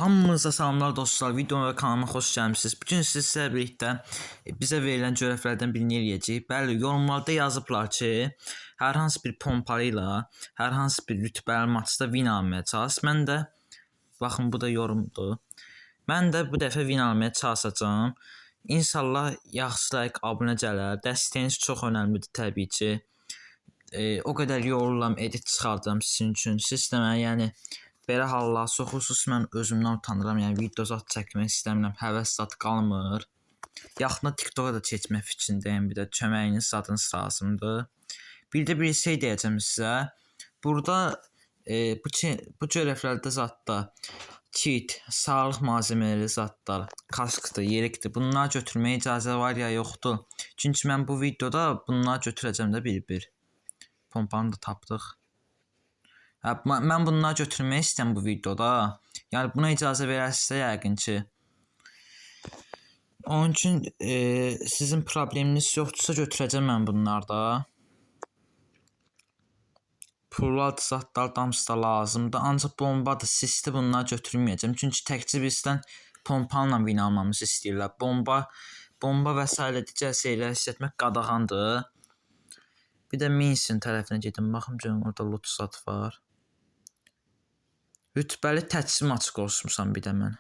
Hamınıza salamlar dostlar. Videoma və kanalıma xoş gəlmisiniz. Bugün sizlə birlikdə bizə verilən görevlərdən birini eləyəcəyik. Bəli, yorumlarda yazıblar ki, hər hansı bir pompalı ilə hər hansı bir rütbəli maçda win almaya çalış. Mən də baxın bu da yorumdur. Mən də bu dəfə win almaya çalışacağam. İnşallah yaxşı like, abunə gələr. Dəstəyiniz çox önəmlidir təbii ki. O qədər yorulam, edit çıxardıram sizin üçün. Siz də mənə, yəni belə hallar xüsusi mən özümdən utanıram. Yəni video zat çəkmək istəmirəm. Həvəs zat qalmır. Yaxında TikToka da keçmək fikrindəyim. Bir də köməyiniz zadınız lazımdır. Bir də bir şey deyəcəm sizə. Burada bu görevlərdə zatda kit, sağlıq malzemələri zatlar, kaskdır, yerikdir. Bunları götürməyə icazə var ya yoxdur. Çünki mən bu videoda bunları götürəcəm də bir-bir. Pompanı da tapdıq. Mən bunları götürmək istəyirəm bu videoda. Yəni buna icazə verərsinizsə yəqin ki. Onun üçün sizin probleminiz yoxdursa götürəcəm mən bunlarda. Pullar zatlar damsı da lazımdır. Ancaq bombadır, sisli bunları götürməyəcəm. Çünki təkcə bizdən pompayla win almamızı istəyirlər. Bomba və s. digər şeyləri işlətmək qadağandır. Bir də Minsin tərəfinə gedim. Baxım görüm orada loot zat var. Rütbəli təçhim açıq olmuşam bir də mən.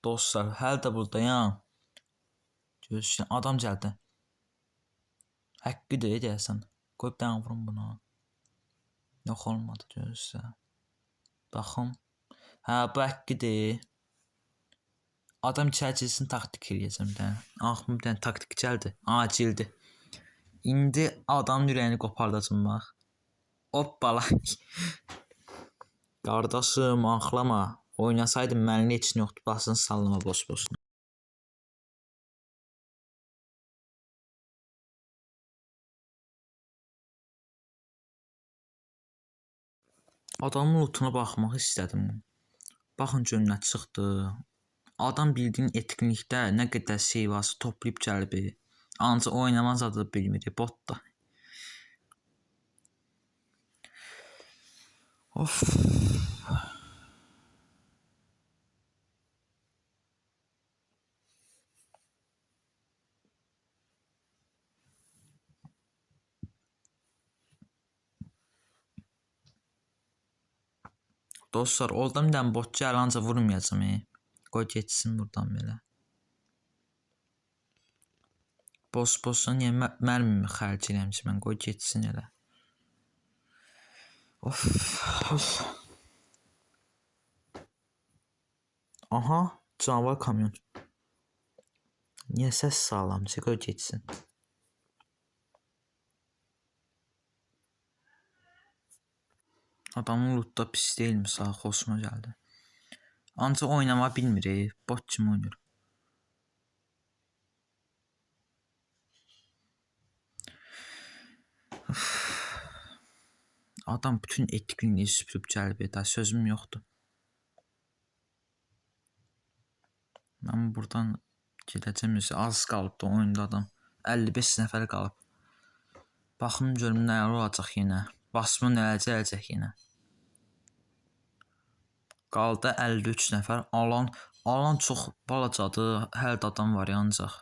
Dostlar, hələ də buradayam. Gözləyirəm, adam gəldi. Haqqıdır deyəsən. Qoy bir dənə vurum buna. Yox olmadı, gözlə. Baxım. Hə, bu haqqıdır. Adam içərisin taktik eləyəcəm bir dənə. Axı bir dənə taktik gəldi. Acildir. İndi adamın ürəyini qopardacam bax. Hoppala. Qardaşım, ağlama. Oynasaydım mənim heç nə yoxdur. Basın sallama boş-boşuna. Adamın lootuna baxmaq istədim. Baxın görün nə çıxdı. Adam bildiyin etkinlikdə nə qədər şey varsa toplayıb gəlib. Ancaq oynamaq zadı bilmir, botda. Of. Dostlar, oradan bir dənə bot gəl, ancaq vurmayacam. Qoy geçsin buradan belə. Boş-boşuna niyə mərmimi xərc eləyəm ki, mən qoy geçsin elə. Of. Aha, canavar kamyon. Niyə səs sağlam ki, qoy geçsin. Adamın lootda pis deyilmi, sağ xoşuma gəldi. Ancaq oynama bilmir, bot kimi oynayır. Adam bütün etkinliği süpürüb gəlib, daha sözüm yoxdur. Mən buradan gedəcəm, az qalıbdı oyunda adam. 55 nəfər qalıb. Baxım görüm nə olacaq yenə. Basma nələrcə ələcək yenə. Qaldı 53 nəfər. Alan çox balacadır. Hər də adam var ancaq.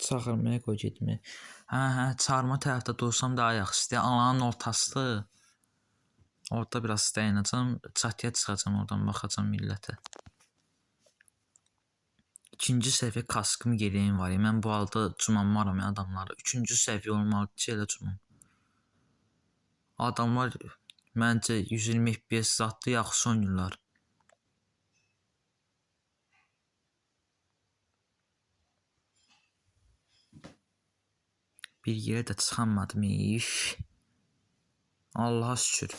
Çağırmaya qoy getmə. Hə, çağırma tərəfdə dursam daha yaxşıdır. Alanın ortasıdır. Orada biraz dayanacam, çatıya çıxacam, oradan baxacam millətə. İkinci səviyyə kaskım yeleğim var. Mən bu halda cumamaram adamları. Üçüncü səviyyə olmalıdır ki, elə cumam. Adamlar məncə 120 FPS zatlı yaxşı oynayırlar. Bir yerə də çıxamadım. Allaha şükür.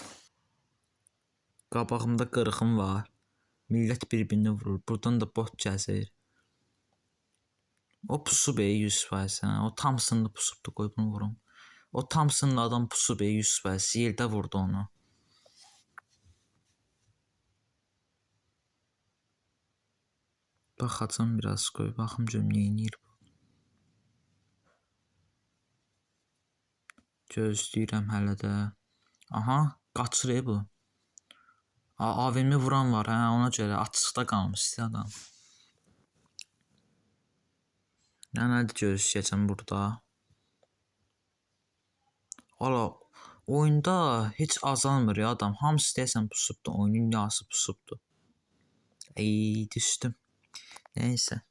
Qabağımda qırğım var. Millət bir-birini vurur. Buradan da bot gəzir. O pusub 100%. O Thompson'da pusubdu, qoy bunu vurum. O Thompson'da adam pusub 100%. Yerdə vurdu onu. Baxacam biraz, qoy baxım görüm nə edir bu. Gözləyirəm hələ də. Aha, qaçır bu. AVM vuran var, hə, ona görə açıqda qalmışdı adam. Nədir gözləyəcəm burada. Valla oyunda heç azalmır ya adam. Hamısı deyəsən pusubdu. Oyunun yarısı pusubdu. Düşdüm. Neyse.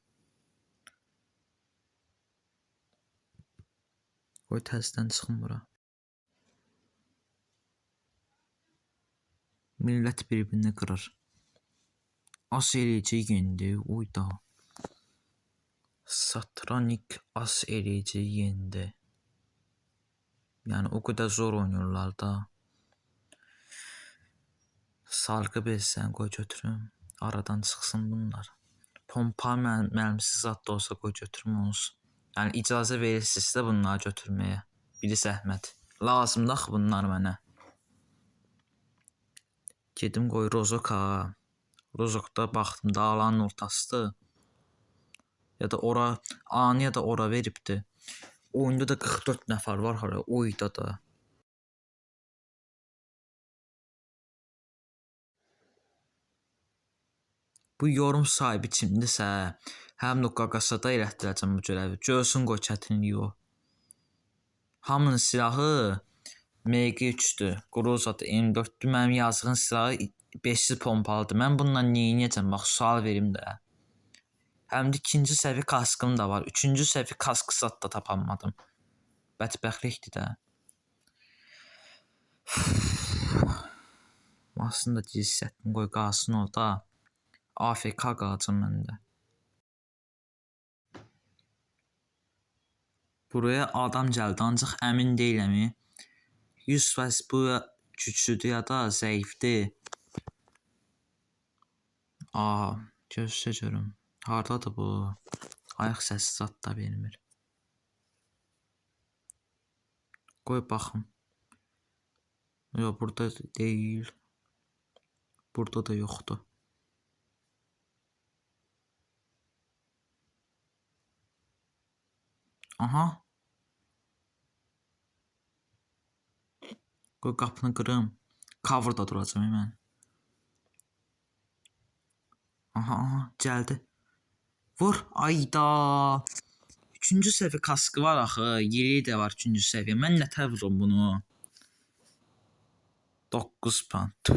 Qoy təzədən çıxım bura. Millət bir-birini qırır. As eləyici yendi. Uyda. Satranik as eləyici yendi. Yəni o qədər zor oynuyorlar da. Sarğı bezsən qoy götürüm. Aradan çıxsın bunlar. Pompa mərmisi zad da olsa qoy götürüm olsun. Yəni icazə verirsinizsə bunları götürməyə. Biri zəhmət. Lazımdır axı bunlar mənə. Gedim qoy Rozoka. Rozokda baxdım da alanın ortasıdır. Ya da ora anı ya da ora veribdi. Oyunda da 44 nəfər var hala oyda da. Bu yorum sahibi kimdirsə, Həm də qaqasada elətdirəcəm bu görəvi. Görsün qoy çətinliyi o. Hamının silahı MG3-dür, Grozadır, M4-dür. Mənim yazığın silahı 500 pompalıdır. Mən bununla nə edəcəm? Bax, sual verim də. Həm də ikinci səviyyə kaskım da var. Üçüncü səviyyə kaskı zat da tapanmadım. Bədbəxtlikdir də. Maşını da gizlətdim, qoy qalsın orada. AFK qalacam məndə. Buraya adam gəldi, ancaq əmin deyiləm. 100% bu güclüdür ya da zəifdir. Gözlə görüm. Hardadır bu? Ayaq səsi zat da vermir. Qoy baxım. Yox, burada deyil. Burada da yoxdur. Aha. Qoy qapını qırım. Coverda duracam mən. Aha, gəldi. Vur, ayda. 3-cü səviyyə kaskı var axı. Yeleği də var 3-cü səviyyə. Mən nətər vururum bunu? 9 pound.